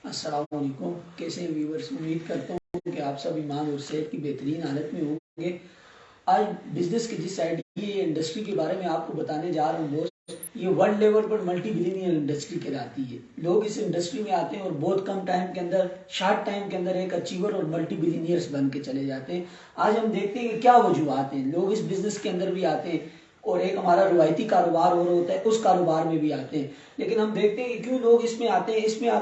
السلام علیکم، کیسے ہیں ویورز؟ امید کرتا ہوں کہ آپ سب ایمان اور صحت کی بہترین حالت میں ہوں گے۔ آج بزنس کے جس آئیڈیا انڈسٹری کے بارے میں آپ کو بتانے جا رہا ہوں دوست، یہ ورلڈ لیول پر ملٹی بلینئر انڈسٹری کہلاتی ہے۔ لوگ اس انڈسٹری میں آتے ہیں اور بہت کم ٹائم کے اندر، شارٹ ٹائم کے اندر ایک اچیور اور ملٹی بلینئرز بن کے چلے جاتے ہیں۔ آج ہم دیکھتے ہیں کہ کیا وجوہات ہیں، لوگ اس بزنس کے اندر بھی آتے ہیں اور ایک ہمارا روایتی کاروبار اور ہوتا ہے، اس کاروبار میں بھی آتے ہیں۔ لیکن ہم دیکھتے ہیں کہ کیوں لوگ اس میں آتے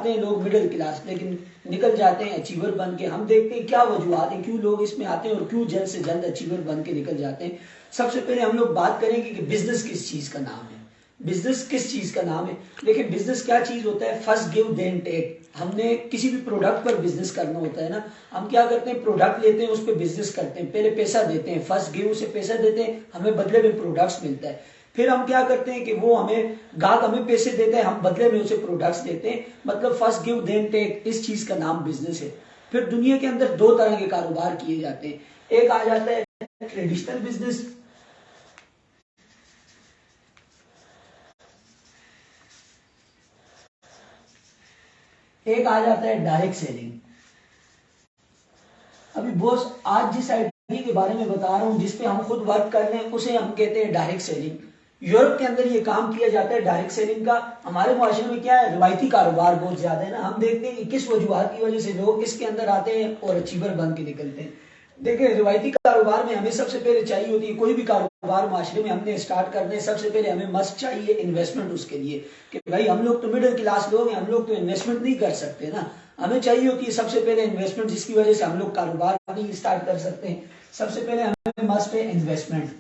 ہیں لوگ مڈل کلاس، لیکن نکل جاتے ہیں اچیور بن کے۔ ہم دیکھتے ہیں کیا وجوہات ہیں کیوں لوگ اس میں آتے ہیں اور کیوں جلد سے جلد اچیور بن کے نکل جاتے ہیں۔ سب سے پہلے ہم لوگ بات کریں گے کہ بزنس کس چیز کا نام ہے۔ بزنس کس چیز کا نام ہے؟ دیکھیں بزنس کیا چیز ہوتا ہے، فرسٹ گیو دین ٹیک۔ ہم نے کسی بھی پروڈکٹ پر بزنس کرنا ہوتا ہے نا، ہم کیا کرتے ہیں، پروڈکٹ لیتے ہیں، اس پہ بزنس کرتے ہیں، پہلے پیسہ دیتے ہیں، فرسٹ گیو سے پیسہ دیتے ہیں، ہمیں بدلے میں پروڈکٹس ملتا ہے۔ پھر ہم کیا کرتے ہیں کہ وہ گاہک ہمیں پیسے دیتے ہیں، ہم بدلے میں اسے پروڈکٹس دیتے ہیں، مطلب فرسٹ گیو دین ٹیک، اس چیز کا نام بزنس ہے۔ پھر دنیا کے اندر دو طرح کے کاروبار کیے جاتے ہیں، ایک آ جاتا ہے ٹریڈیشنل بزنس، ایک آ جاتا ہے ڈائریکٹ سیلنگ۔ ابھی بوس آج جس آئیڈیا کے بارے میں بتا رہا ہوں، جس پہ ہم خود ورک کر رہے ہیں، اسے ہم کہتے ہیں ڈائریکٹ سیلنگ۔ یورپ کے اندر یہ کام کیا جاتا ہے ڈائریکٹ سیلنگ کا۔ ہمارے معاشرے میں کیا ہے، روایتی کاروبار بہت زیادہ ہے نا، ہم دیکھتے ہیں کہ کس وجوہات کی وجہ سے لوگ اس کے اندر آتے ہیں اور اچیور بن کے نکلتے ہیں۔ دیکھیں روایتی کاروبار میں ہمیں سب سے پہلے چاہیے ہوتی ہے، کوئی بھی کاروبار معاشرے میں ہم نے اسٹارٹ کرنا ہے، سب سے پہلے ہمیں مسٹ چاہیے انویسٹمنٹ اس کے لیے، کہ بھائی ہم لوگ تو مڈل کلاس لوگ ہیں، ہم لوگ تو انویسٹمنٹ نہیں کر سکتے نا، ہمیں چاہیے ہوتی ہے سب سے پہلے انویسٹمنٹ، جس کی وجہ سے ہم لوگ کاروبار نہیں اسٹارٹ کر سکتے ہیں۔ سب سے پہلے ہمیں مسٹ ہے انویسٹمنٹ۔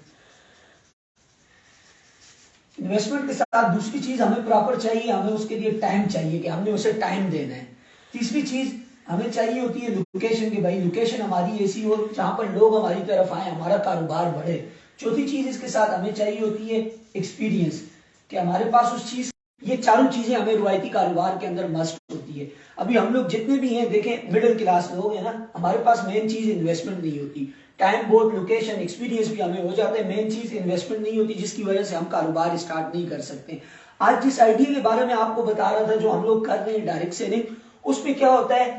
انویسٹمنٹ کے ساتھ دوسری چیز ہمیں پراپر چاہیے، ہمیں اس کے لیے ٹائم چاہیے کہ ہم نے اسے ٹائم دینا ہے۔ تیسری چیز ہمیں چاہیے ہوتی ہے لوکیشن، کہ بھائی لوکیشن ہماری ایسی ہو جہاں پر لوگ ہماری طرف آئیں، ہمارا کاروبار بڑھے۔ چوتھی چیز اس کے ساتھ ہمیں چاہیے ہوتی ہے ایکسپیرینس، کہ ہمارے پاس اس چیز، یہ چاروں چیزیں ہمیں روایتی کاروبار کے اندر مسٹ ہوتی ہے۔ ابھی ہم لوگ جتنے بھی ہیں دیکھیں مڈل کلاس لوگ ہیں نا، ہمارے پاس مین چیز انویسٹمنٹ نہیں ہوتی، ٹائم بہت، لوکیشن، ایکسپیرینس بھی ہمیں ہو جاتا ہے، مین چیز انویسٹمنٹ نہیں ہوتی، جس کی وجہ سے ہم کاروبار اسٹارٹ نہیں کر سکتے۔ آج جس آئیڈیا کے بارے میں آپ کو بتا رہا تھا جو ہم لوگ کر رہے ہیں ڈائریکٹ سیلنگ، اس میں کیا ہوتا ہے،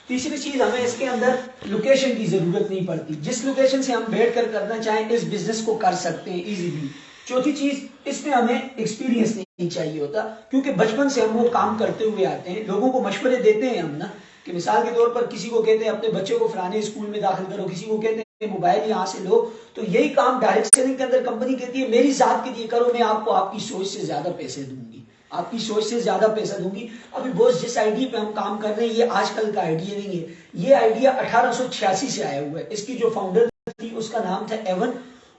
تیسری چیز ہمیں اس کے اندر لوکیشن کی ضرورت نہیں پڑتی، جس لوکیشن سے ہم بیٹھ کر کرنا چاہیں اس بزنس کو کر سکتے ہیں ایزیلی۔ چوتھی چیز اس میں ہمیں ایکسپیرینس نہیں چاہیے ہوتا، کیونکہ بچپن سے ہم وہ کام کرتے ہوئے آتے ہیں، لوگوں کو مشورے دیتے ہیں ہم نا، کہ مثال کے طور پر کسی کو کہتے ہیں اپنے بچے کو فلانے اسکول میں داخل کرو، کسی کو کہتے ہیں موبائل یہاں سے لو، تو یہی کام ڈائریکٹ سیلنگ کے اندر کمپنی کہتی ہے میری ذات کے لیے کرو، میں آپ کو آپ کی سوچ سے زیادہ پیسے دوں گی، آپ کی سوچ سے زیادہ پیسہ دوں گی۔ ابھی بوس جس آئیڈیا پہ ہم کام کر رہے ہیں یہ آج کل کا آئیڈیا نہیں ہے، یہ آئیڈیا 1886 سے آیا ہوا ہے۔ اس کی جو فاؤنڈر تھی اس کا نام تھا ایون،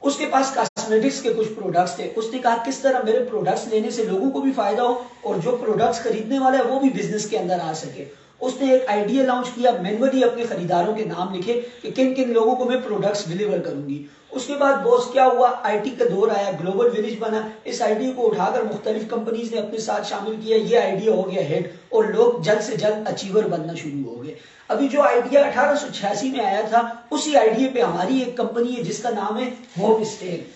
اس کے پاس کاسمیٹکس کے کچھ پروڈکٹس تھے، اس نے کہا کس طرح میرے پروڈکٹس لینے سے لوگوں کو بھی فائدہ ہو اور جو پروڈکٹس خریدنے والا ہے وہ بھی بزنس کے اندر آ سکے۔ اس نے ایک آئیڈیا لانچ کیا، مینولی اپنے خریداروں کے نام لکھے کہ کن کن لوگوں کو میں پروڈکٹس ڈیلیور کروں گی۔ اس کے بعد بوس کیا ہوا، آئی ٹی کا دور آیا، گلوبل ولیج بنا، اس آئیڈیا کو اٹھا کر مختلف کمپنیز نے اپنے ساتھ شامل کیا، یہ آئیڈیا ہو گیا ہیڈ اور لوگ جلد سے جلد اچیور بننا شروع ہو گئے۔ ابھی جو آئیڈیا 1886 میں آیا تھا، اسی آئیڈیا پہ ہماری ایک کمپنی ہے جس کا نام ہے ہوپ اسٹیک۔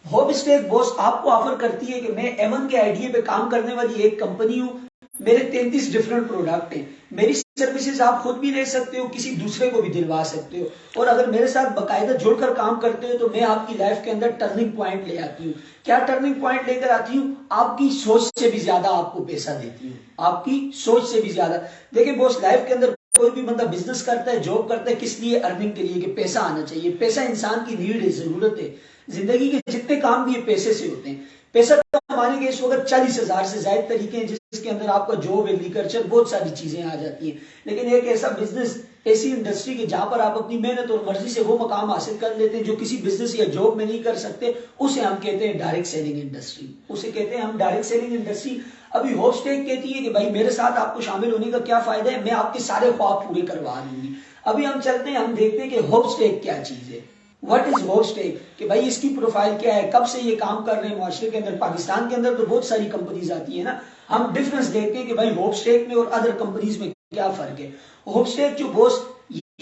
ہوپ اسٹیک بوس آپ کو آفر کرتی ہے کہ میں ایون کے آئیڈیا پہ کام کرنے والی ایک کمپنی ہوں، میرے 33 ڈیفرنٹ پروڈکٹ ہیں، میری سروسز آپ خود بھی لے سکتے ہو، کسی دوسرے کو بھی دلوا سکتے ہو، اور اگر میرے ساتھ باقاعدہ جڑ کر کام کرتے ہو تو میں آپ کی لائف کے اندر ٹرننگ پوائنٹ لے آتی ہوں۔ کیا ٹرننگ پوائنٹ لے کر آتی ہوں؟ آپ کی سوچ سے بھی زیادہ آپ کو پیسہ دیتی ہوں، آپ کی سوچ سے بھی زیادہ۔ دیکھیں بوس لائف کے اندر کوئی بھی بندہ بزنس کرتا ہے، جاب کرتا ہے، کس لیے؟ ارننگ کے لیے، کہ پیسہ آنا چاہیے۔ پیسہ انسان کی نیڈ ہے، ضرورت ہے، زندگی کے جتنے کام بھی پیسے سے ہوتے ہیں۔ پیسہ کمانے کے اس وقت 40,000 سے زائد طریقے ہیں، جس کے اندر آپ کا جاب، ایگریکلچر، بہت ساری چیزیں آ جاتی ہیں، لیکن ایک ایسا بزنس، ایسی انڈسٹری کہ جہاں پر آپ اپنی محنت اور مرضی سے وہ مقام حاصل کر لیتے ہیں جو کسی بزنس یا جاب میں نہیں کر سکتے، اسے ہم کہتے ہیں ڈائریکٹ سیلنگ انڈسٹری، اسے کہتے ہیں ہم ڈائریکٹ سیلنگ انڈسٹری۔ ابھی ہوپ اسٹیک کہتی ہے کہ بھائی میرے ساتھ آپ کو شامل ہونے کا کیا فائدہ ہے، میں آپ کے سارے خواب پورے کروا دوں گی۔ ابھی ہم چلتے ہیں، ہم دیکھتے ہیں کہ ہوپ اسٹیک کیا چیز ہے، واٹ از ہوپ اسٹیک، کہ بھائی اس کی پروفائل کیا ہے، کب سے یہ کام کر رہے ہیں معاشرے کے اندر۔ پاکستان کے اندر تو بہت ساری کمپنیز آتی ہیں نا، ہم ڈفرنس دیکھتے ہیں کہ بھائی ہوپ اسٹیک میں اور ادر کمپنیز میں کیا فرق ہے۔ ہوپ اسٹیک جو بوس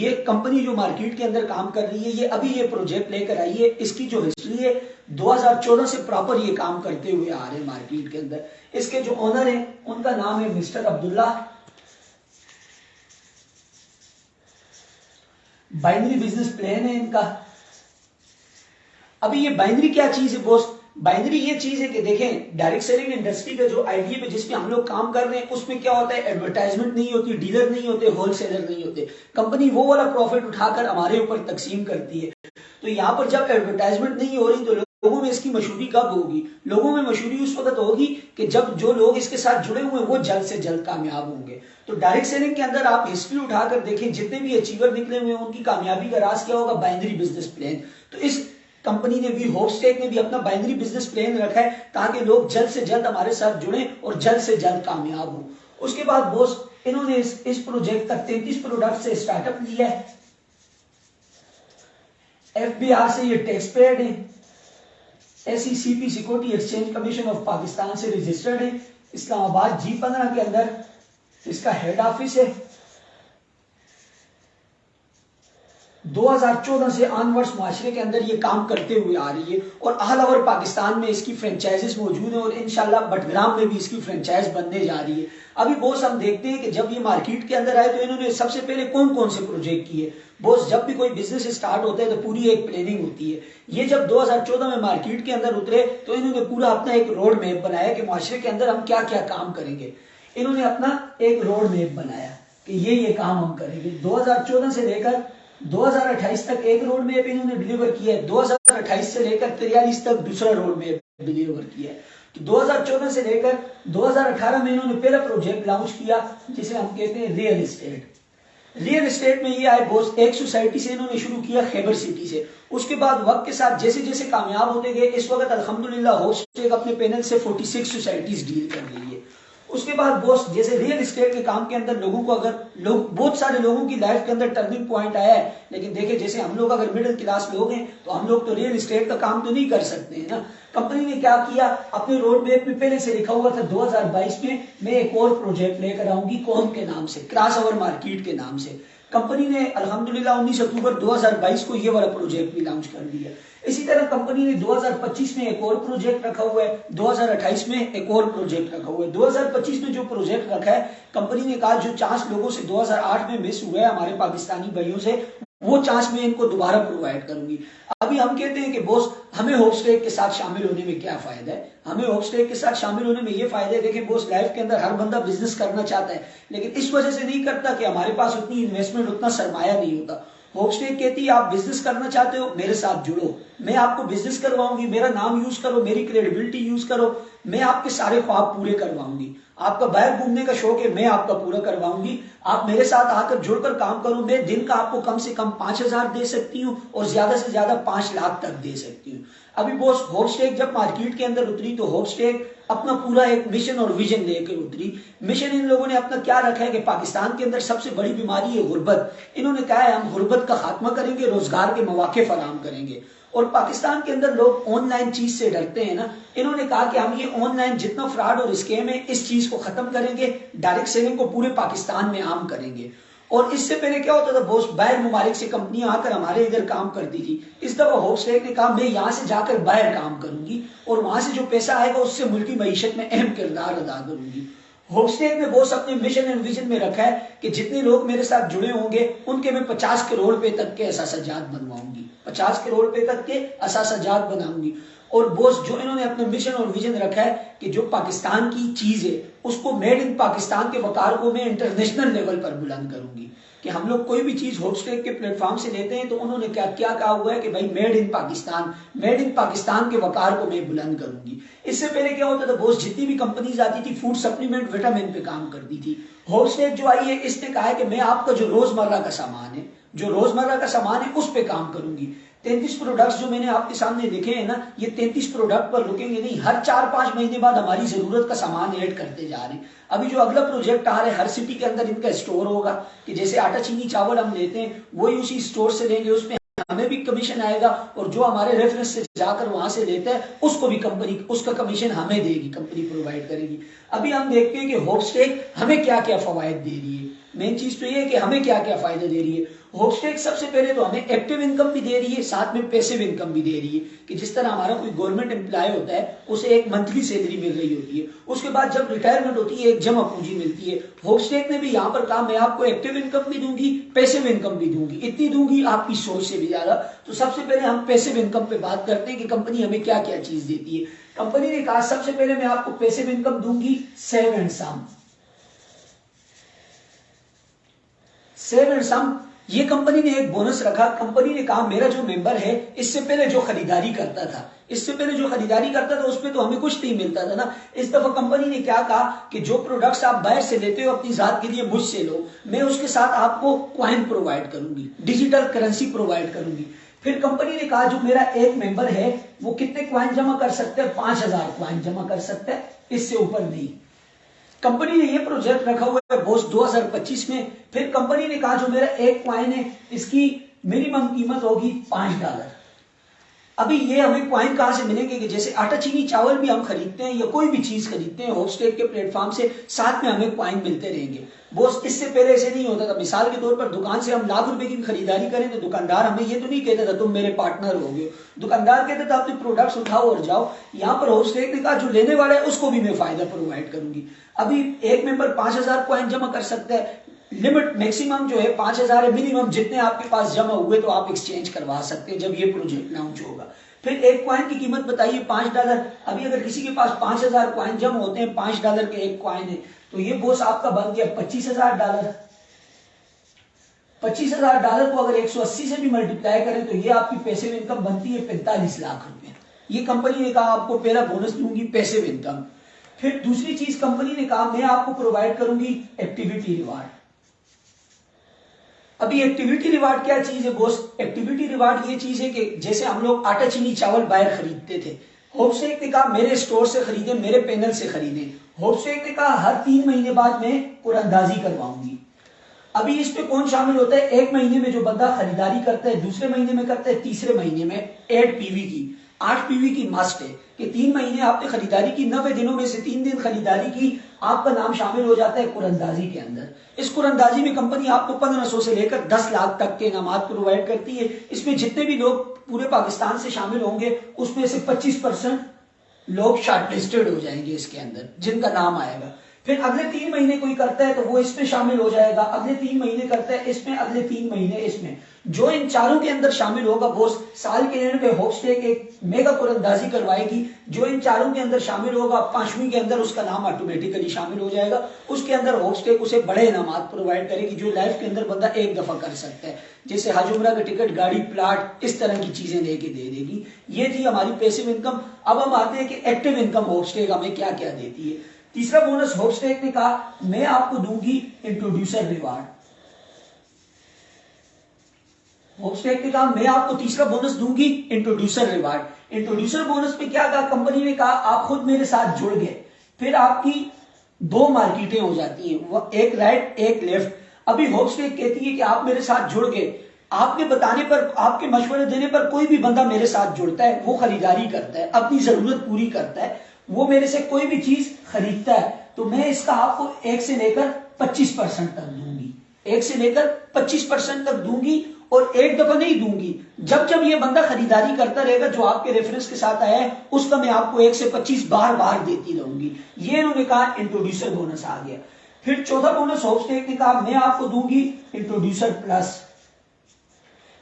یہ کمپنی جو مارکیٹ کے اندر کام کر رہی ہے، یہ ابھی یہ پروجیکٹ لے کر آئی ہے، اس کی جو ہسٹری ہے 2014 سے پراپر یہ کام کرتے ہوئے آ رہے ہیں مارکیٹ کے اندر۔ اس کے جو اونر ہیں ان کا نام ہے مسٹر عبداللہ۔ بائنری بزنس پلان ہے ان کا۔ ابھی یہ بائنری کیا چیز ہے بوس؟ بائنری یہ چیز ہے کہ دیکھیں ڈائریکٹ سیلنگ انڈسٹری کا جو آئیڈیا پہ جس پہ ہم لوگ کام کر رہے ہیں، اس میں کیا ہوتا ہے، ایڈورٹائزمنٹ نہیں ہوتی، ڈیلر نہیں ہوتے، ہول سیلر نہیں ہوتے، کمپنی وہ والا پروفٹ اٹھا کر ہمارے اوپر تقسیم کرتی ہے۔ تو یہاں پر جب ایڈورٹائزمنٹ نہیں ہو رہی تو لوگوں میں اس کی مشہوری کب ہوگی؟ لوگوں میں مشہوری اس وقت ہوگی کہ جب جو لوگ اس کے ساتھ جڑے ہوئے ہیں وہ جلد سے جلد کامیاب ہوں گے۔ تو ڈائریکٹ سیلنگ کے اندر آپ ہسٹری اٹھا کر دیکھیں، جتنے بھی اچیور نکلے ہوئے ہیں ان کی کامیابی کا راز کیا ہوگا؟ Binary business plan. تو اس کمپنی نے بھی، ہوپسٹیک نے بھی اپنا بائنری بزنس پلان رکھا ہے تاکہ لوگ جلد سے جلد ہمارے ساتھ جڑیں اور جلد سے جلد کامیاب ہوں۔ اس کے بعد بوس انہوں نے اس پروجیکٹ تک 33 پروڈکٹ سے سٹارٹ اپ لیا ہے۔ ایف بی آر سے یہ ٹیکس پیڈ ہے، S E C P security exchange commission of Pakistan سے رجسٹرڈ ہے، اسلام آباد G15 کے اندر اس کا ہیڈ آفس ہے۔ 2014 سے آنورڈز معاشرے کے اندر یہ کام کرتے ہوئے آ رہی ہے اور آل اوور پاکستان میں اس کی فرینچائزز موجود ہیں اور انشاءاللہ بٹگرام میں بھی اس کی فرینچائز بننے جا رہی ہے۔ ابھی بوس ہم دیکھتے ہیں کہ جب یہ مارکیٹ کے اندر آئے تو انہوں نے سب سے پہلے کون کون سے پروجیکٹ کیے؟ بوس جب بھی کوئی بزنس اسٹارٹ ہوتا ہے تو پوری ایک پلاننگ ہوتی ہے۔ یہ جب 2014 میں مارکیٹ کے اندر اترے تو انہوں نے پورا اپنا ایک روڈ میپ بنایا کہ معاشرے کے اندر ہم کیا کیا کام کریں گے۔ انہوں نے اپنا ایک روڈ میپ بنایا کہ یہ کام ہم کریں گے۔ 2014 سے لے کر 2028 تک ایک روڈ میپ انہوں نے ڈیلیور کیا ہے، 2028 سے لے کر 43 تک دوسرا روڈ میپ ڈیلیور کیا ہے۔ تو 2014 سے لے کر 2018 میں انہوں نے پہلا پروجیکٹ لانچ کیا جسے ہم کہتے ہیں ریئل اسٹیٹ۔ ریئل اسٹیٹ میں یہ آئے بوس، ایک سوسائٹی سے انہوں نے شروع کیا، خیبر سٹی سے۔ اس کے بعد وقت کے ساتھ جیسے جیسے کامیاب ہوتے گئے، اس وقت الحمدللہ ہوپسٹیک اپنے پینل سے 46 سوسائٹیز ڈیل کر رہی ہے۔ اس کے بعد بوس جیسے ریئل اسٹیٹ کے کام کے اندر لوگوں کو بہت سارے لوگوں کی لائف کے اندر ٹرننگ پوائنٹ آیا ہے، لیکن دیکھیں جیسے ہم لوگ اگر مڈل کلاس لوگ ہیں تو ہم لوگ تو ریئل اسٹیٹ کا کام تو نہیں کر سکتے ہیں نا۔ کمپنی نے کیا کیا، اپنے روڈ میپ میں پہلے سے لکھا ہوا تھا 2022 میں ایک اور پروجیکٹ لے کر آؤں گی، قوم کے نام سے، کراس اوور مارکیٹ کے نام سے۔ کمپنی نے الحمدللہ 19 اکتوبر 2022 کو یہ والا پروجیکٹ بھی لانچ کر دیا۔ اسی طرح کمپنی نے 2025 میں ایک اور پروجیکٹ رکھا ہوا ہے، 2028 میں ایک اور پروجیکٹ رکھا ہوا ہے۔ 2025 میں جو پروجیکٹ رکھا ہے، کمپنی نے کہا جو چانس لوگوں سے 2008 میں مس ہوا ہے ہمارے پاکستانی بھائیوں سے، وہ چانس میں ان کو دوبارہ پرووائڈ کروں گی۔ ابھی ہم کہتے ہیں کہ بوس ہمیں ہوپسٹیک کے ساتھ شامل ہونے میں کیا فائدہ ہے؟ ہمیں ہوپسٹیک کے ساتھ شامل ہونے میں یہ فائدہ ہے، دیکھیں بوس لائف کے اندر ہر بندہ بزنس کرنا چاہتا ہے لیکن اس وجہ سے نہیں کرتا کہ ہمارے پاس اتنی انویسٹمنٹ، اتنا سرمایہ نہیں ہوتا۔ ہوپسٹیک کہتی ہے آپ بزنس کرنا چاہتے ہو میرے ساتھ جڑو، میں آپ کو بزنس کرواؤں گی، میرا نام یوز کرو، میری کریڈیبلٹی یوز کرو، میں آپ کے سارے خواب پورے کرواؤں گی۔ آپ کا باہر گھومنے کا شوق ہے، میں آپ کا پورا کرواؤں گی۔ آپ میرے ساتھ آ کر جڑ کر کام کرو، میں دن کا آپ کو کم سے کم 5,000 دے سکتی ہوں اور زیادہ سے زیادہ 5 لاکھ تک دے سکتی ہوں۔ ابھی بوس ہوپسٹیک جب مارکیٹ کے اندر اتری تو ہوپسٹیک اپنا پورا ایک مشن اور ویژن لے کر اتری۔ مشن ان لوگوں نے اپنا کیا رکھا ہے کہ پاکستان کے اندر سب سے بڑی بیماری ہے غربت۔ انہوں نے کہا ہے ہم غربت کا خاتمہ کریں گے، روزگار کے مواقع فراہم کریں گے۔ اور پاکستان کے اندر لوگ آن لائن چیز سے ڈرتے ہیں نا، انہوں نے کہا کہ ہم یہ آن لائن جتنا فراڈ اور اسکیم ہے اس چیز کو ختم کریں گے، ڈائریکٹ سیلنگ کو پورے پاکستان میں عام کریں گے۔ اور اس سے پہلے کیا ہوتا تھا بوس، باہر ممالک سے کمپنیاں آ کر ہمارے ادھر کام کرتی تھی۔ اس دفعہ ہوپسٹیک نے کہا میں یہاں سے جا کر باہر کام کروں گی اور وہاں سے جو پیسہ آئے گا اس سے ملکی معیشت میں اہم کردار ادا کروں گی۔ ہوپسٹیک نے بوس اپنے مشن اینڈ ویژن میں رکھا ہے کہ جتنے لوگ میرے ساتھ جڑے ہوں گے ان کے میں 50 کروڑ روپے تک کے اثاثہ جات بنواؤں گی، 50 کروڑ روپے تک کے اثاثہ جات بناؤں گی۔ اور بوس جو انہوں نے اپنا مشن اور ویژن رکھا ہے کہ جو پاکستان کی چیز ہے اس کو میڈ ان پاکستان کے وقار کو میں انٹرنیشنل لیول پر بلند کروں گی کہ ہم لوگ کوئی بھی چیز ہوپسٹیک کے پلیٹ فارم سے لیتے ہیں تو انہوں نے کیا کہا ہوا ہے کہ بھائی made in Pakistan, made in Pakistan کے وقار کو میں بلند کروں گی۔ اس سے پہلے کیا ہوتا تھا بوس، جتنی بھی کمپنیز آتی تھی فوڈ سپلیمنٹ وٹامن پہ کام کرتی تھی۔ ہوپسٹیک جو آئی ہے اس نے کہا ہے کہ میں آپ کا جو روزمرہ کا سامان ہے، جو روزمرہ کا سامان ہے اس پہ کام کروں گی۔ 33 پروڈکٹس جو میں نے آپ کے سامنے لکھے ہیں نا، یہ 33 پروڈکٹ پر رکیں گے نہیں، ہر 4-5 مہینے بعد ہماری ضرورت کا سامان ایڈ کرتے جا رہے ہیں۔ ابھی جو اگلا پروجیکٹ آ رہا ہے، ہر سٹی کے اندر ان کا اسٹور ہوگا کہ جیسے آٹا چینی چاول ہم لیتے ہیں وہی اسی اسٹور سے لیں گے، اس پہ ہمیں بھی کمیشن آئے گا اور جو ہمارے ریفرنس سے جا کر وہاں سے لیتا ہے اس کو بھی کمپنی اس کا کمیشن ہمیں دے گی، کمپنی پرووائڈ کرے گی۔ ابھی ہم دیکھتے ہیں کہ ہوپسٹیک ہمیں کیا کیا فوائد دے رہی ہے۔ مین چیز تو یہ ہے کہ ہمیں کیا کیا فائدہ دے رہی ہے. ہوپ اسٹیک سب سے پہلے تو ہمیں ایکٹیو انکم بھی دے رہی ہے, ساتھ میں پیسیو انکم بھی دے رہی ہے, کہ جس طرح ہمارا کوئی گورنمنٹ امپلائی ہوتا ہے اسے ایک منتھلی سیلری مل رہی ہوتی ہے, اس کے بعد جب ریٹائرمنٹ ہوتی ہے ایک جمع پونجی ملتی ہے. ہوپ اسٹیک نے بھی یہاں پر کہا میں آپ کو ایکٹیو انکم بھی دوں گی, پیسیو انکم بھی دوں گی, اتنی دوں گی آپ کی سوچ سے بھی زیادہ. تو سب سے پہلے ہم پیسیو انکم پہ بات کرتے ہیں کہ کمپنی ہمیں کیا کیا چیز دیتی ہے. کمپنی نے کہا سب سے پہلے میں آپ کو پیسیو انکم دوں گی save and some. Save and some یہ کمپنی نے ایک بونس رکھا. کمپنی نے کہا میرا جو ممبر ہے اس سے پہلے جو خریداری کرتا تھا اس پہ تو ہمیں کچھ نہیں ملتا تھا نا. اس دفعہ کمپنی نے کیا کہا کہ جو پروڈکٹس آپ باہر سے لیتے ہو اپنی ذات کے لیے مجھ سے لو, میں اس کے ساتھ آپ کو کوائن پرووائڈ کروں گی, ڈیجیٹل کرنسی پرووائڈ کروں گی. پھر کمپنی نے کہا جو میرا ایک ممبر ہے وہ کتنے کوائن جمع کر سکتے ہیں, 5000 کوائن جمع کر سکتے ہیں, اس سے اوپر نہیں. کمپنی نے یہ پروجیکٹ رکھا ہوا ہے بوس 2025 میں. پھر کمپنی نے کہا جو میرا ایک کوائن ہے اس کی منیمم قیمت ہوگی $5. ابھی یہ ہمیں کوائن کہاں سے ملیں گے کہ جیسے آٹا چینی چاول بھی ہم خریدتے ہیں یا کوئی بھی چیز خریدتے ہیں ہوپ اسٹیک کے پلیٹ فارم سے, ساتھ میں ہمیں کوائن ملتے رہیں گے. بوس اس سے پہلے ایسے نہیں ہوتا تھا. مثال کے طور پر دکان سے ہم ₹1,00,000 کی خریداری کریں تو دکاندار ہمیں یہ تو نہیں کہتا تھا تم میرے پارٹنر ہو گئے, دکاندار کہتا تھا اپنے پروڈکٹس اٹھاؤ اور جاؤ. یہاں پر ہوپ اسٹیک نے کہا جو لینے والا ہے اس کو بھی میں فائدہ پرووائڈ کروں گی. ابھی ایک ممبر 5000 کوائن جمع کر سکتا ہے. لمٹ میکسیمم جو ہے 5000 ہے, منیمم جتنے آپ کے پاس جمع ہوئے تو آپ ایکسچینج کروا سکتے ہیں جب یہ پروجیکٹ لانچ ہوگا. پھر ایک کوائن کی قیمت بتائیے $5. ابھی اگر کسی کے پاس 5000 کوائن جمع ہوتے ہیں, $5 کے ایک کوائن ہے, تو یہ بوس آپ کا بن گیا $25,000. $25,000 کو اگر 180 سے بھی ملٹیپلائی کریں تو یہ آپ کی پیسیو انکم بنتی ہے 45 لاکھ روپے. یہ کمپنی نے کہا آپ کو پہلا بونس دوں گی پیسیو انکم. پھر دوسری چیز کمپنی نے کہا میں آپ کو پرووائڈ کروں گی ایکٹیویٹی ریوارڈ. ابھی ایکٹیویٹی ریوارڈ کیا چیز ہے بوس؟ ایکٹیویٹی ریوارڈ یہ چیز ہے کہ جیسے ہم لوگ آٹا چینی چاول باہر خریدتے تھے, ہوپ اسٹیک نے کہا میرے اسٹور سے خریدیں, میرے پینل سے خریدیں. ہوپ اسٹیک نے کہا ہر 3 مہینے بعد میں قرآن کرواؤں گی. ابھی اس پہ کون شامل ہوتا ہے؟ ایک مہینے میں جو بندہ خریداری کرتا ہے, دوسرے مہینے میں کرتا ہے, تیسرے مہینے میں 8 PV کی 8 PV کی ماسٹ ہے کہ 3 مہینے آپ نے خریداری کی, 90 دنوں میں سے 3 دن خریداری کی, آپ کا نام شامل ہو جاتا ہے قرآن کے اندر. اس قرآن میں کمپنی آپ کو 1500 سے لے کر 10 لاکھ تک کے انعامات پرووائڈ کرتی ہے. اس میں جتنے بھی لوگ پورے پاکستان سے شامل ہوں گے اس میں سے 25% لوگ شارٹ لسٹڈ ہو جائیں گے اس کے اندر, جن کا نام آئے گا. پھر اگلے 3 مہینے کوئی کرتا ہے تو وہ اس میں شامل ہو جائے گا, اگلے 3 مہینے کرتا ہے اس میں, اگلے 3 مہینے اس میں. جو ان چاروں کے اندر شامل ہوگا بوس سال کے اینڈ پہ ہوپ اسٹیک ایک میگا قرآن کروائے گی. جو ان چاروں کے اندر شامل ہوگا 5ویں کے اندر اس کا نام آٹومیٹیکلی شامل ہو جائے گا. اس کے اندر ہوپ اسٹیک اسے بڑے انعامات پرووائڈ کرے گی جو لائف کے اندر بندہ ایک دفعہ کر سکتا ہے, جیسے حج عمرہ کا ٹکٹ, گاڑی, پلاٹ, اس طرح کی چیزیں لے کے دے دے گی. یہ تھی ہماری پیسیو انکم. اب ہم آتے ہیں کہ ایکٹیو انکم ہوپ اسٹیک ہمیں کیا کیا دیتی ہے. تیسرا بونس ہوپ اسٹیک نے کہا میں آپ کو دوں گی انٹروڈیوسر ریوارڈ. ہوپ اسٹیک نے کہا میں آپ کو تیسرا بونس دوں گی انٹروڈیوسر ریوارڈ. انٹروڈیوسر بونس پہ کیا کہا کمپنی نے کہا آپ خود میرے ساتھ جڑ گئے, پھر آپ کی 2 مارکیٹیں ہو جاتی ہیں, ایک رائٹ ایک لیفٹ. ابھی ہوپ اسٹیک کہتی ہے کہ آپ میرے ساتھ جڑ گئے, آپ کے بتانے پر, آپ کے مشورے دینے پر کوئی بھی بندہ میرے ساتھ جڑتا ہے, وہ خریداری کرتا ہے, اپنی ضرورت پوری کرتا ہے, وہ میرے سے کوئی بھی چیز خریدتا ہے, تو میں اس کا آپ کو 1 سے لے کر 25% تک دوں گی, 1 سے لے کر 25% تک دوں گی. اور ایک دفعہ نہیں دوں گی, جب جب یہ بندہ خریداری کرتا رہے گا جو آپ کے ریفرنس کے ساتھ آیا ہے اس کا میں آپ کو 1 سے 25 بار بار دیتی رہوں گی. یہ انہوں نے کہا انٹروڈیوسر بونس آ گیا. پھر چوتھا بونس ہوپ اسٹیک نے کہا میں آپ کو دوں گی introducer plus.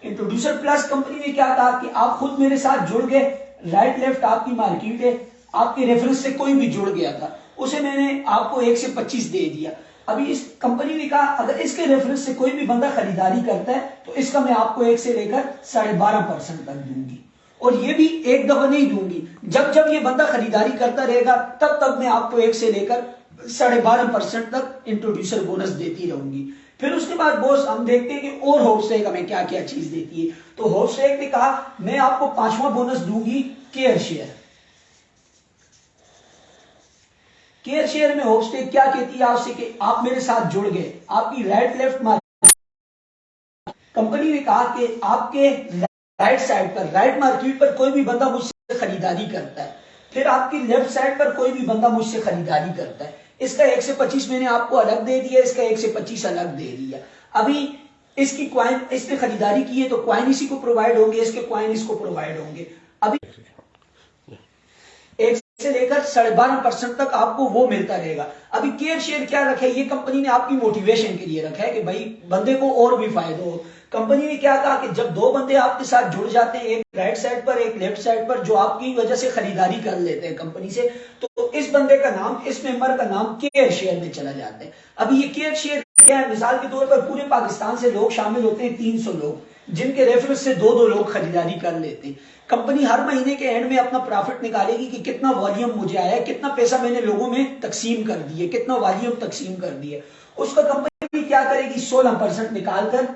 Introducer plus company نے کیا کہا کہ آپ خود میرے ساتھ جڑ گئے, رائٹ لیفٹ آپ کی مارکیٹ ہے, آپ کے ریفرنس سے کوئی بھی جڑ گیا تھا, اسے میں نے آپ کو 1 سے 25 دے دیا. ابھی اس کمپنی نے کہا اگر اس کے ریفرنس سے کوئی بھی بندہ خریداری کرتا ہے تو اس کا میں آپ کو 1 سے لے کر 12.5% تک دوں گی. اور یہ بھی ایک دفعہ نہیں دوں گی, جب جب یہ بندہ خریداری کرتا رہے گا تب تب میں آپ کو 1 سے لے کر 12.5% تک انٹروڈیوسر بونس دیتی رہوں گی. پھر اس کے بعد بوس ہم دیکھتے ہیں کہ اور ہوپ اسٹیک ہمیں کیا کیا چیز دیتی ہے. تو ہوپ اسٹیک نے کہا میں آپ کو 5واں بونس دوں گی کیئر شیئر. کیئر شیئر میں ہوپ اسٹیک کیا کہتی ہے آپ سے کہ آپ میرے ساتھ جڑ گئے, آپ کی رائٹ لیفٹ مارکیٹ, کمپنی نے کہا کہ آپ کے رائٹ سائڈ پر, رائٹ مارکیٹ پر کوئی بھی بندہ مجھ سے خریداری کرتا ہے, پھر آپ کی لیفٹ سائڈ پر کوئی بھی بندہ مجھ سے خریداری کرتا ہے, اس کا 1 سے 25 میں نے آپ کو الگ دے دیا, اس کا 1 سے 25 الگ دے دیا. ابھی اس کی کوائن اس نے خریداری کی ہے تو کوائن اسی کو پرووائڈ ہوں گے, اس کے کوائن اس کو پرووائڈ ہوں گے. ابھی 1 سے لے کر 12.5% تک آپ کو وہ ملتا رہے گا. ابھی کیئر شیئر کیا رکھا ہے, یہ کمپنی نے آپ کی موٹیویشن کے لیے رکھا ہے کہ بھائی بندے کو اور بھی فائدہ ہو. کمپنی نے کیا کہا کہ جب 2 بندے آپ کے ساتھ جڑ جاتے ہیں, ایک رائٹ سائڈ پر ایک لیفٹ سائڈ پر, جو آپ کی وجہ سے خریداری کر لیتے ہیں کمپنی سے, تو اس بندے کا نام, اس ممبر کا نام کیئر شیئر میں چلا جاتا ہے. ابھی یہ کیئر شیئر کیا ہے, مثال کے طور پر پورے پاکستان سے لوگ شامل ہوتے ہیں 300 لوگ, جن کے ریفرنس سے 2 لوگ خریداری کر لیتے ہیں. کمپنی ہر مہینے کے اینڈ میں اپنا پرافٹ نکالے گی کہ کتنا والیوم مجھے آیا ہے, کتنا پیسہ میں نے لوگوں میں تقسیم کر دی ہے, کتنا والیوم تقسیم کر دی ہے. اس کا کمپنی کیا کرے گی, 16% نکال کر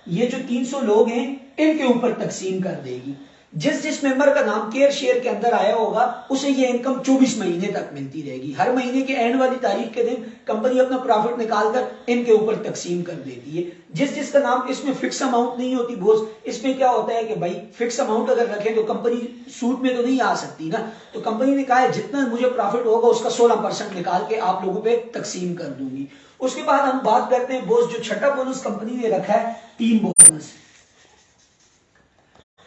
یہ جو 300 لوگ ہیں ان کے اوپر تقسیم کر دے گی. جس ممبر کا نام کیئر شیئر کے اندر آیا ہوگا اسے یہ انکم 24 مہینے تک ملتی رہے گی. ہر مہینے کے اینڈ والی تاریخ کے دن کمپنی اپنا پرافٹ نکال کر ان کے اوپر تقسیم کر دیتی ہے. جس کا نام, اس میں فکس اماؤنٹ نہیں ہوتی بوس. اس میں کیا ہوتا ہے کہ بھائی فکس اماؤنٹ اگر رکھیں تو کمپنی سود میں تو نہیں آ سکتی نا, تو کمپنی نے کہا ہے جتنا مجھے پرافٹ ہوگا اس کا 16% نکال کے آپ لوگوں پہ تقسیم کر دوں گی. اس کے بعد ہم بات کرتے ہیں بوس, جو چھٹا بونس کمپنی نے رکھا ہے, ٹیم بونس.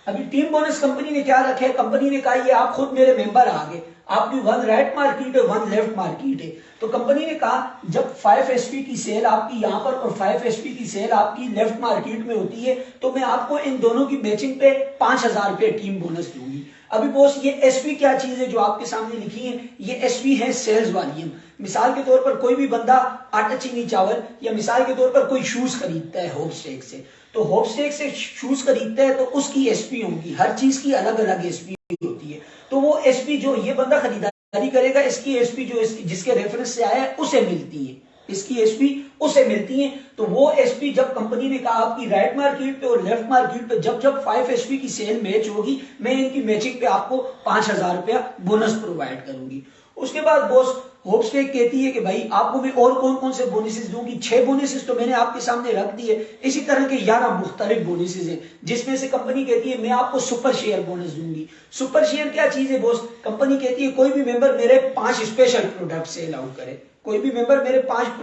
ابھی ٹیم بونس کمپنی نے کیا رکھا ہے, کمپنی نے کہا یہ آپ خود میرے ممبر آگے, آپ کی 1 رائٹ مارکیٹ ہے 1 لیفٹ مارکیٹ ہے. تو کمپنی نے کہا جب 5 ایس پی کی سیل آپ کی یہاں پر اور 5 ایس پی کی سیل آپ کی لیفٹ مارکیٹ میں ہوتی ہے تو میں آپ کو ان دونوں کی میچنگ پہ 5000 روپے ٹیم بونس دوں گی. ابھی بوس یہ ایس پی کیا چیز ہے جو آپ کے سامنے لکھی ہے, یہ ایس پی ہے سیلز والیوم. مثال کے طور پر کوئی بھی بندہ آٹا چینی چاول, یا مثال کے طور پر کوئی شوز خریدتا ہے ہوپ اسٹیک سے, تو ہوپ اسٹیک سے شوز خریدتا ہے تو اس کی ایس پی ہوگی, ہر چیز کی الگ الگ ایس پی ہوتی ہے. تو وہ ایس پی جو یہ بندہ خریداری کرے گا, اس کی ایس پی جو جس کے ریفرنس سے آیا ہے اسے ملتی ہے, اس کی ایس پی اسے ملتی ہیں. تو وہ ایس پی جب کمپنی نے کہا آپ کی رائٹ مارکیٹ پہ اور لیفٹ مارکیٹ پہ جب 5 ایس پی کی سیل میچ ہوگی, میں ان کی میچنگ پہ آپ کو 5000 روپیہ بونس پرووائڈ کروں گی. اس کے بعد بوس ہوپ اسٹیک کہتی ہے کہ بھائی آپ کو میں اور کون سے بونسز دوں گی. 6 بونسز تو میں نے آپ کے سامنے رکھ دیے, اسی طرح کے 11 مختلف بونسز ہیں, جس میں سے کمپنی کہتی ہے میں آپ کو سپر شیئر بونس دوں گی. سپر شیئر کیا چیز ہے بوس, کمپنی کہتی ہے کوئی بھی ممبر میرے 5 اسپیشل پروڈکٹ سیل آؤٹ کرے, کوئی بھی ممبر میرے 5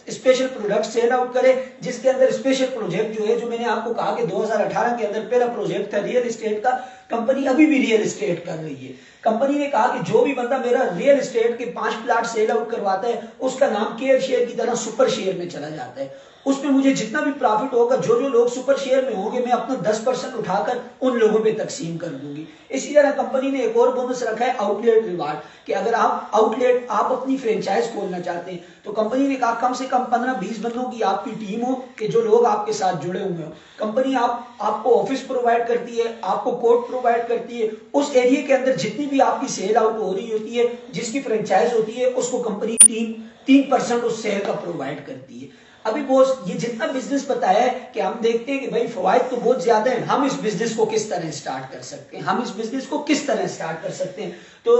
اسپیشل پروڈکٹ سیل آؤٹ کرے, جس کے اندر اسپیشل پروجیکٹ جو ہے, جو میں نے آپ کو کہا کہ 2018 کے اندر پہلا پروجیکٹ تھا ریئل اسٹیٹ کا, کمپنی ابھی بھی ریئل اسٹیٹ کر رہی ہے. کمپنی نے کہا کہ جو بھی بندہ میرا ریئل اسٹیٹ کے 5 پلاٹ سیل آؤٹ کرواتا ہے اس کا نام کیئر شیئر کی طرح سپر شیئر میں چلا جاتا ہے. اس میں مجھے جتنا بھی پرافٹ ہوگا, جو لوگ سپر شیئر میں ہوں گے, میں اپنا 10% اٹھا کر ان لوگوں پہ تقسیم کر دوں گی. اسی طرح کمپنی نے ایک اور بونس رکھا ہے آؤٹ لیٹ ریوارڈ, کہ اگر آپ آؤٹ لیٹ آپ اپنی فرینچائز کھولنا چاہتے ہیں تو کمپنی نے کہا کم سے کم 15-20 بندوں کی آپ کی ٹیم ہو کہ جو لوگ آپ کے ساتھ جڑے ہوئے ہوں. کمپنی آپ کو آفس پرووائڈ کرتی ہے, آپ کو کوڈ پرووائڈ کرتی ہے, اس ایریے کے اندر جتنی بھی آپ کی سیل آؤٹ ہو رہی ہوتی ہے, جس کی فرینچائز ہوتی ہے, اس کو کمپنی 3% اس سیل کا پرووائڈ کرتی ہے. ابھی بوس یہ جتنا بزنس بتایا ہے کہ ہم دیکھتے ہیں کہ بھائی فوائد تو بہت زیادہ ہیں, ہم اس بزنس کو کس طرح سٹارٹ کر سکتے ہیں, ہم اس بزنس کو کس طرح سٹارٹ کر سکتے ہیں. تو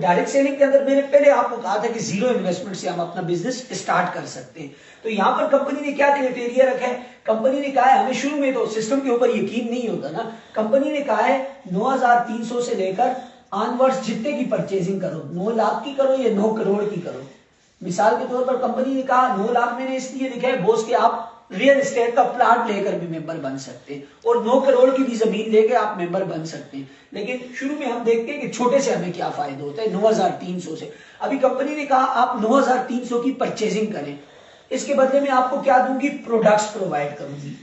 ڈائریکٹ سیلنگ کے اندر میں نے پہلے آپ کو کہا تھا کہ 0 انویسٹمنٹ سے ہم اپنا بزنس سٹارٹ کر سکتے ہیں. تو یہاں پر کمپنی نے کیا کرائٹیریا رکھا ہے, کمپنی نے کہا ہے ہمیں شروع میں تو سسٹم کے اوپر یقین نہیں ہوتا نا, کمپنی نے کہا ہے 9300 سے لے کر آنورڈز جتنے کی پرچیزنگ کرو, 9 لاکھ کی کرو یا 9 کروڑ کی کرو. مثال کے طور پر کمپنی نے کہا 9 لاکھ میں نے اس لیے لکھا ہے بوس کہ آپ ریئل اسٹیٹ کا پلاٹ لے کر بھی ممبر بن سکتے ہیں, اور 9 کروڑ کی بھی زمین لے کے آپ ممبر بن سکتے ہیں. لیکن شروع میں ہم دیکھتے ہیں کہ چھوٹے سے ہمیں کیا فائدہ ہوتا ہے 9300 سے. ابھی کمپنی نے کہا آپ 9300 کی پرچیزنگ کریں, اس کے بدلے میں آپ کو کیا دوں گی, پروڈکٹس پرووائڈ کروں گی.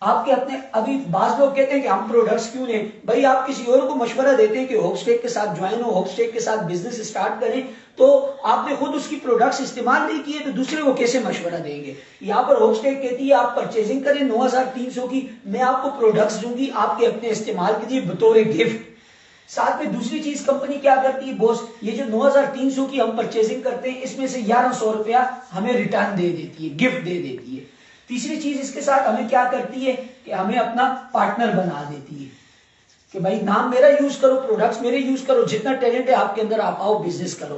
آپ کے اپنے, ابھی بعض لوگ کہتے ہیں کہ ہم پروڈکٹس کیوں لیں, بھائی آپ کسی اور کو مشورہ دیتے ہیں کہ ہوپ اسٹیک کے ساتھ جوائن ہو, ہوپ اسٹیک کے ساتھ بزنس سٹارٹ کریں, تو آپ نے خود اس کی پروڈکٹس استعمال نہیں کیے تو دوسرے کو کیسے مشورہ دیں گے. یہاں پر ہوپ اسٹیک کہتی ہے آپ پرچیزنگ کریں 9300 کی, میں آپ کو پروڈکٹس دوں گی آپ کے اپنے استعمال کے لیے بطور گفٹ. ساتھ میں دوسری چیز کمپنی کیا کرتی ہے بوس, یہ جو 9300 کی ہم پرچیزنگ کرتے ہیں اس میں سے 1100 روپیہ ہمیں ریٹرن دے دیتی ہے, گفٹ دے دیتی ہے. تیسری چیز اس کے ساتھ ہمیں کیا کرتی ہے کہ ہمیں اپنا پارٹنر بنا دیتی ہے کہ بھائی نام میرا یوز کرو, پروڈکٹس میرے یوز کرو, جتنا ٹیلنٹ ہے آپ کے اندر آپ آؤ بزنس کرو.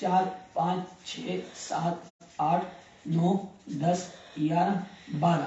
4 5 6 7 8 9 10 11 12।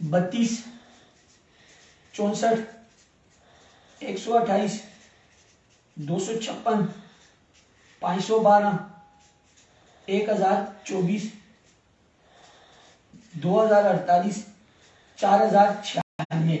32, 64, 128, 256, 512, 1024, 2048, 4096।